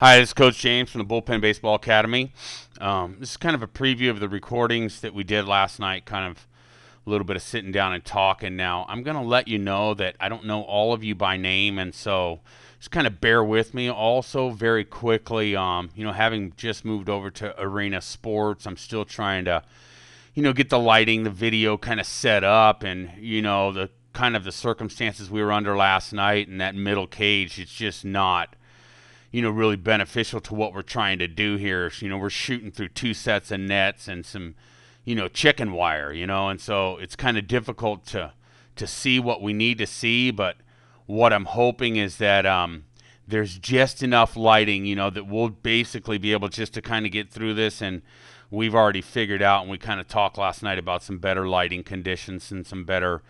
Hi, this is Coach James from the Bullpen Baseball Academy. This is kind of a preview of the recordings that we did last night, kind of a little bit of sitting down and talking. Now, I'm going to let you know that I don't know all of you by name, and so just kind of bear with me. Also, very quickly, having just moved over to Arena Sports, I'm still trying to, get the lighting, the video kind of set up, and, the kind of the circumstances we were under last night in that middle cage, it's just not really beneficial to what we're trying to do here. So, we're shooting through two sets of nets and some, chicken wire, and so it's kind of difficult to see what we need to see. But what I'm hoping is that there's just enough lighting, that we'll basically be able just to kind of get through this. And we've already figured out, and we kind of talked last night about some better lighting conditions and some better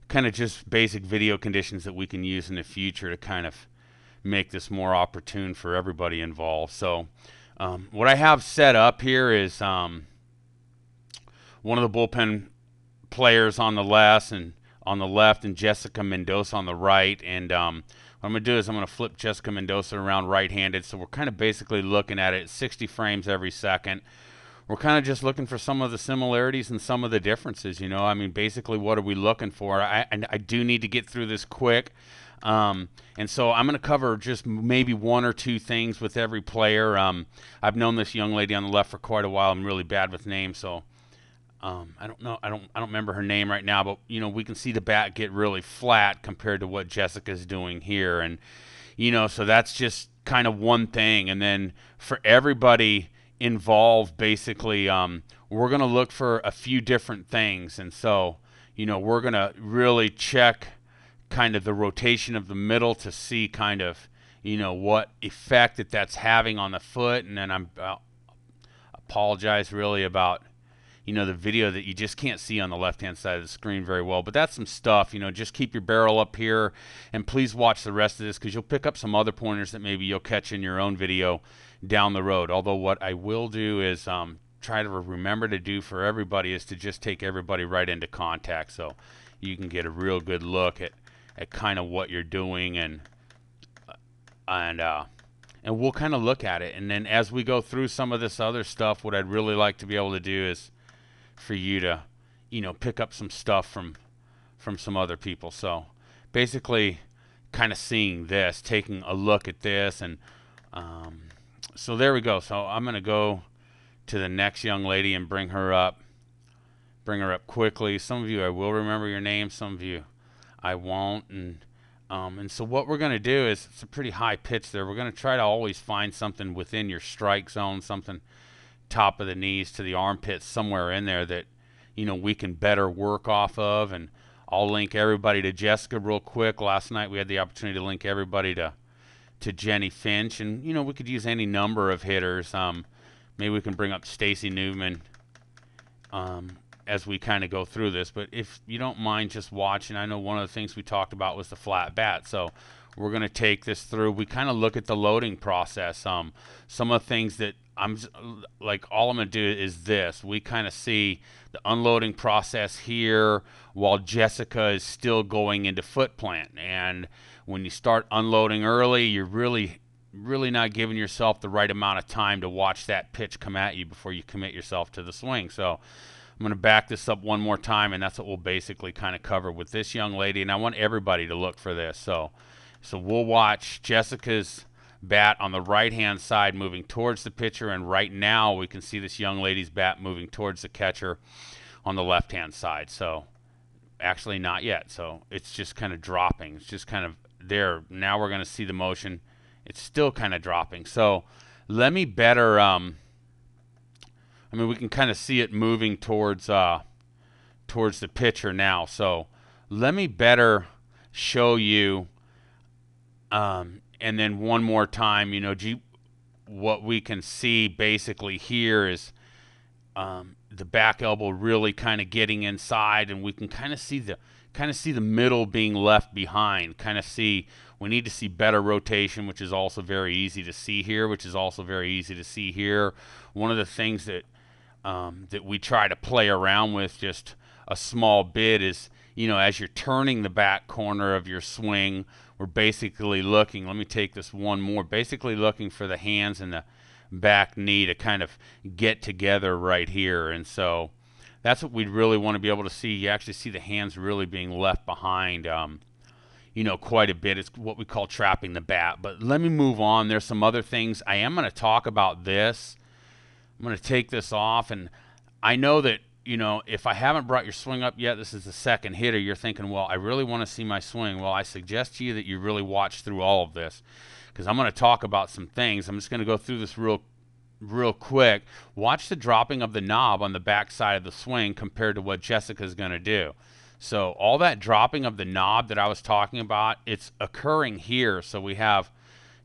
kind of just basic video conditions that we can use in the future to kind of make this more opportune for everybody involved. So what I have set up here is one of the bullpen players on the left and Jessica Mendoza on the right. And what I'm going to do is I'm going to flip Jessica Mendoza around right-handed. So we're kind of basically looking at it at 60 frames every second. We're kind of just looking for some of the similarities and some of the differences. I mean, basically, what are we looking for? I do need to get through this quick. And so I'm going to cover just maybe one or two things with every player. I've known this young lady on the left for quite a while. I'm really bad with names, so I don't know. I don't remember her name right now. But we can see the bat get really flat compared to what Jessica's doing here, and so that's just kind of one thing. And then for everybody involved, basically, we're going to look for a few different things, and so we're going to really check kind of the rotation of the middle to see kind of what effect that's having on the foot. And then I'm apologize really about the video that you just can't see on the left hand side of the screen very well, but that's some stuff. Just keep your barrel up here and please watch the rest of this, because you'll pick up some other pointers that maybe you'll catch in your own video down the road. Although what I will do is try to remember to do for everybody is to just take everybody right into contact, so you can get a real good look at kind of what you're doing. And we'll kind of look at it. And then as we go through some of this other stuff, what I'd really like to be able to do is for you to pick up some stuff from some other people. So basically kind of seeing this, taking a look at this. And so there we go. So I'm going to go to the next young lady and bring her up quickly. Some of you I will remember your name, some of you I won't. And so what we're going to do is, it's a pretty high pitch there. We're going to try to always find something within your strike zone, something top of the knees to the armpits, somewhere in there that we can better work off of. And I'll link everybody to Jessica real quick. Last night we had the opportunity to link everybody to Jenny Finch, and we could use any number of hitters. Maybe we can bring up Stacy Newman as we kind of go through this. But if you don't mind just watching, I know one of the things we talked about was the flat bat. So we're going to take this through. We kind of look at the loading process. Some of the things that all I'm going to do is this. We kind of see the unloading process here while Jessica is still going into foot plant. And when you start unloading early, you're really not giving yourself the right amount of time to watch that pitch come at you before you commit yourself to the swing. So I'm going to back this up one more time, and that's what we'll basically kind of cover with this young lady. And I want everybody to look for this. So we'll watch Jessica's bat on the right-hand side moving towards the pitcher, and right now we can see this young lady's bat moving towards the catcher on the left-hand side. So actually not yet. So it's just kind of dropping. It's just kind of there. Now we're going to see the motion. It's still kind of dropping. So let me better we can kind of see it moving towards the pitcher now. So let me better show you, and then one more time, what we can see basically here is the back elbow really kind of getting inside, and we can kind of see the middle being left behind. We need to see better rotation, which is also very easy to see here, One of the things that we try to play around with just a small bit is as you're turning the back corner of your swing, we're basically looking, let me take this one more, basically looking for the hands and the back knee to kind of get together right here. And so that's what we'd really want to be able to see. You actually see the hands really being left behind, quite a bit. It's what we call trapping the bat. But let me move on. There's some other things. I am going to talk about this. I'm going to take this off, and I know that, if I haven't brought your swing up yet, this is the second hitter, you're thinking, well, I really want to see my swing. Well, I suggest to you that you really watch through all of this, because I'm going to talk about some things. I'm just going to go through this real quick. Watch the dropping of the knob on the back side of the swing compared to what Jessica's going to do. So all that dropping of the knob that I was talking about, it's occurring here. So we have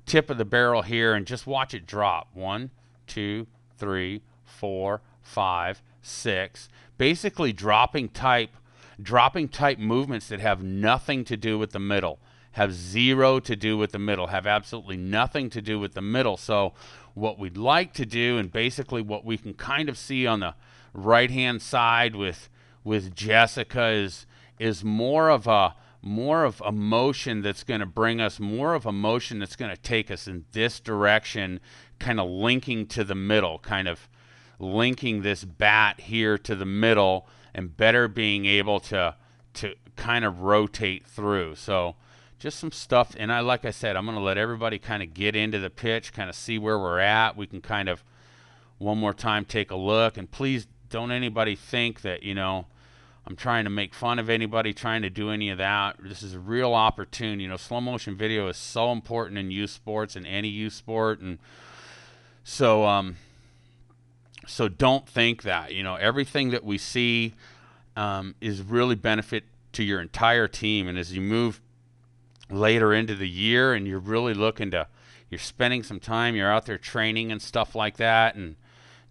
tip of the barrel here, and just watch it drop. 1, 2, 3, 4, 5, 6. Basically dropping type movements that have nothing to do with the middle, have zero to do with the middle, have absolutely nothing to do with the middle. So what we'd like to do, and basically what we can kind of see on the right hand side with Jessica, is more of a motion that's going to bring us, more of a motion that's going to take us in this direction, kind of linking to the middle, kind of linking this bat here to the middle, and better being able to kind of rotate through. So just some stuff. And like I said, I'm going to let everybody kind of get into the pitch, kind of see where we're at. We can kind of one more time take a look, and please don't anybody think that I'm trying to make fun of anybody, trying to do any of that. This is a real opportunity. Slow motion video is so important in youth sports, and any youth sport, and so don't think that everything that we see is really benefit to your entire team. And as you move later into the year, and you're really you're spending some time, you're out there training and stuff like that, and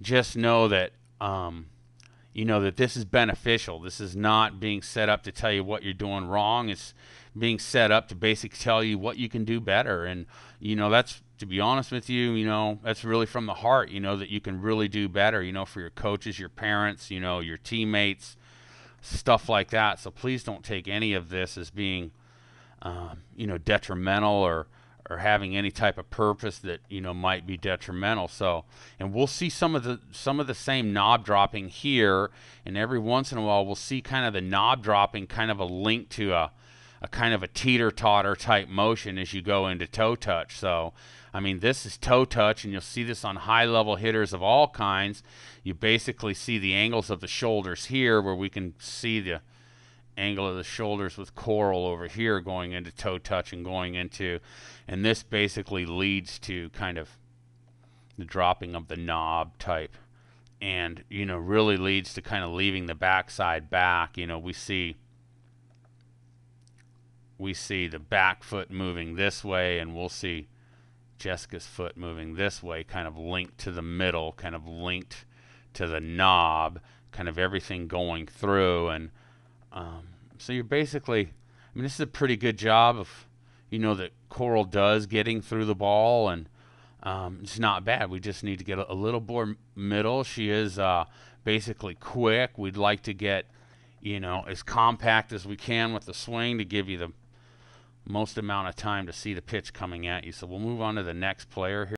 just know that that this is beneficial. This is not being set up to tell you what you're doing wrong. It's being set up to basically tell you what you can do better. And that's, to be honest with you, that's really from the heart, that you can really do better, for your coaches, your parents, your teammates, stuff like that. So please don't take any of this as being, detrimental or having any type of purpose that might be detrimental. So, and we'll see some of the same knob dropping here, and every once in a while we'll see kind of the knob dropping kind of a link to a kind of a teeter-totter type motion as you go into toe touch. So I mean, this is toe touch, and you'll see this on high level hitters of all kinds. You basically see the angles of the shoulders here, where we can see the angle of the shoulders with Coral over here going into toe touch and going into, and this basically leads to kind of the dropping of the knob type, and really leads to kind of leaving the backside back. We see the back foot moving this way, and we'll see Jessica's foot moving this way, kind of linked to the middle, kind of linked to the knob, kind of everything going through. And so you're basically, I mean, this is a pretty good job of, that Coral does getting through the ball, and it's not bad. We just need to get a little more middle. She is basically quick. We'd like to get, as compact as we can with the swing to give you the most amount of time to see the pitch coming at you. So we'll move on to the next player here.